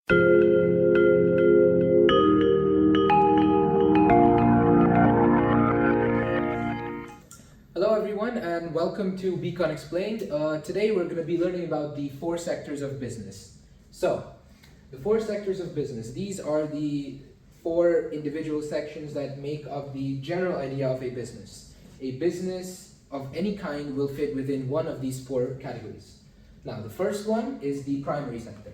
Hello everyone and welcome to Beacon Explained. Today we're going to be learning about the four sectors of business. So, the four sectors of business, these are the four individual sections that make up the general idea of a business. A business of any kind will fit within one of these four categories. Now, the first one is the primary sector.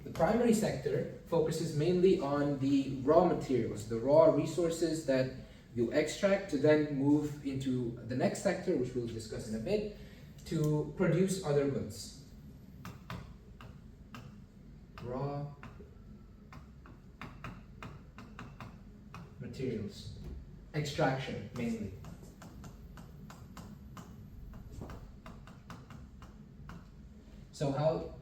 The primary sector focuses mainly on the raw materials, the raw resources that you extract to then move into the next sector, which we'll discuss in a bit, to produce other goods. Raw materials, extraction mainly. So how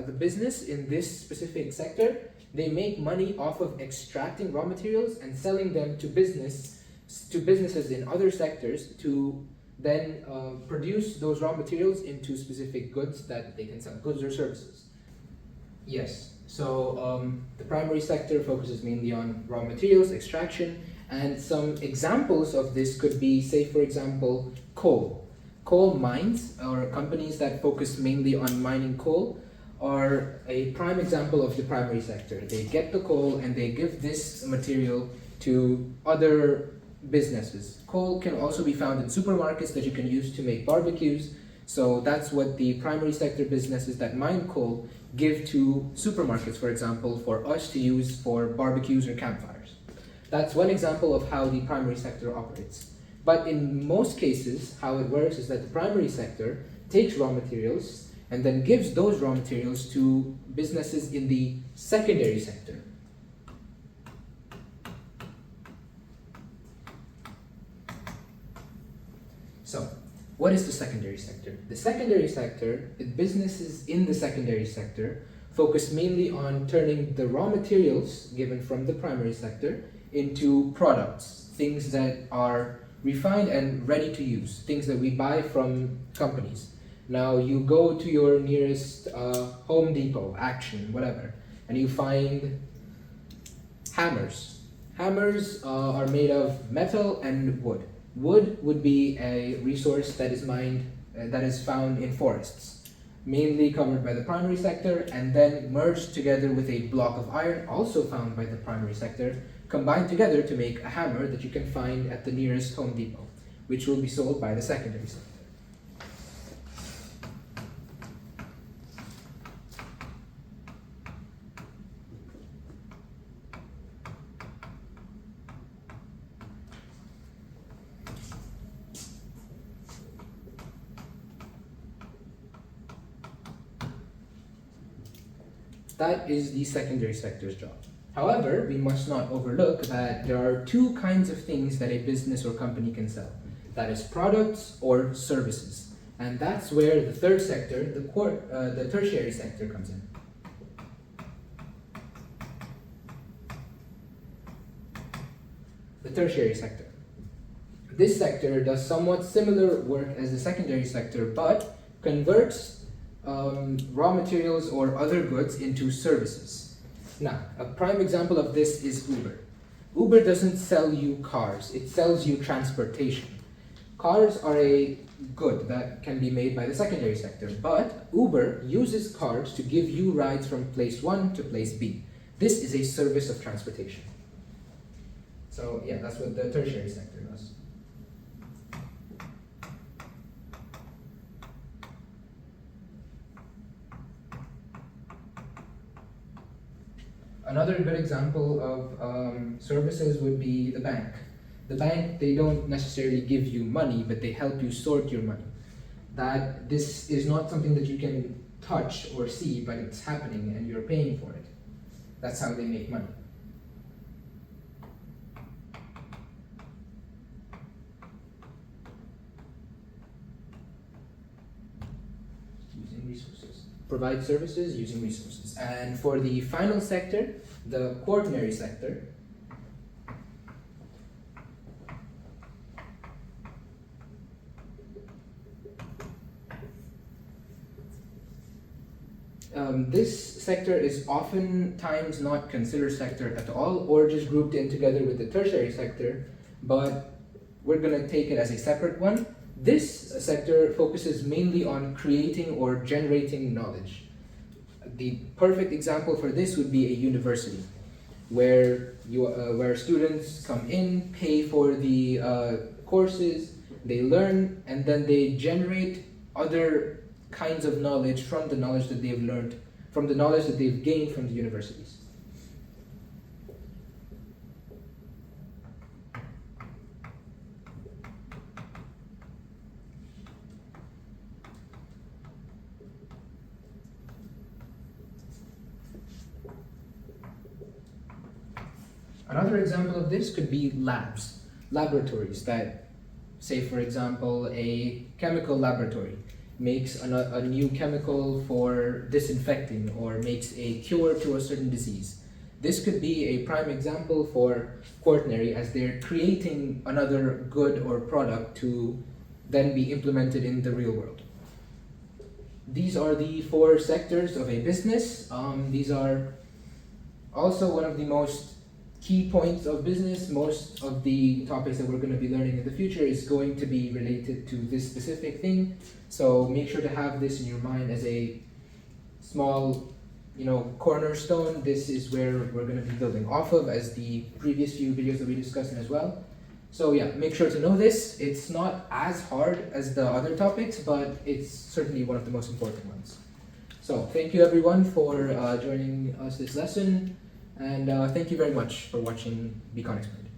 the business in this specific sector, they make money off of extracting raw materials and selling them to businesses in other sectors to then produce those raw materials into specific goods that they can sell, goods or services. Yes, so the primary sector focuses mainly on raw materials, extraction, and some examples of this could be, say for example, coal. Coal mines, or companies that focus mainly on mining coal, are a prime example of the primary sector. They get the coal and they give this material to other businesses. Coal can also be found in supermarkets that you can use to make barbecues. So that's what the primary sector businesses that mine coal give to supermarkets, for example, for us to use for barbecues or campfires. That's one example of how the primary sector operates. But in most cases, how it works is that the primary sector takes raw materials and then gives those raw materials to businesses in the secondary sector. So, what is the secondary sector? The secondary sector, the businesses in the secondary sector, focus mainly on turning the raw materials given from the primary sector into products, things that are refined and ready to use, things that we buy from companies. Now you go to your nearest Home Depot, Action, whatever, and you find hammers. Hammers are made of metal and wood. Wood would be a resource that is mined, that is found in forests, mainly covered by the primary sector, and then merged together with a block of iron, also found by the primary sector, combined together to make a hammer that you can find at the nearest Home Depot, which will be sold by the secondary sector. That is the secondary sector's job. However, we must not overlook that there are two kinds of things that a business or company can sell. That is products or services. And that's where the third sector, the tertiary sector, comes in. The tertiary sector. This sector does somewhat similar work as the secondary sector, but converts raw materials or other goods into services. Now, a prime example of this is Uber. Uber doesn't sell you cars, it sells you transportation. Cars are a good that can be made by the secondary sector, but Uber uses cars to give you rides from place 1 to place B. This is a service of transportation. So yeah, that's what the tertiary sector does. Another good example of services would be the bank. The bank, they don't necessarily give you money, but they help you sort your money. That this is not something that you can touch or see, but it's happening and you're paying for it. That's how they make money. Using resources. Provide services using resources. And for the final sector, the quaternary sector, This sector is oftentimes not considered sector at all, or just grouped in together with the tertiary sector, but we're going to take it as a separate one. This sector focuses mainly on creating or generating knowledge. The perfect example for this would be a university, where students come in, pay for the courses, they learn, and then they generate other kinds of knowledge from the knowledge that they've learned, from the knowledge that they've gained from the universities. Another example of this could be laboratories that, say for example, a chemical laboratory makes a new chemical for disinfecting or makes a cure to a certain disease. This could be a prime example for Quaternary, as they're creating another good or product to then be implemented in the real world. These are the 4 sectors of a business. These are also one of the most key points of business. Most of the topics that we're going to be learning in the future is going to be related to this specific thing. So make sure to have this in your mind as a small, cornerstone. This is where we're going to be building off of, as the previous few videos that we discussed as well. So yeah, make sure to know this. It's not as hard as the other topics, but it's certainly one of the most important ones. So thank you everyone for joining us this lesson. And thank you very much for watching Becon Explained.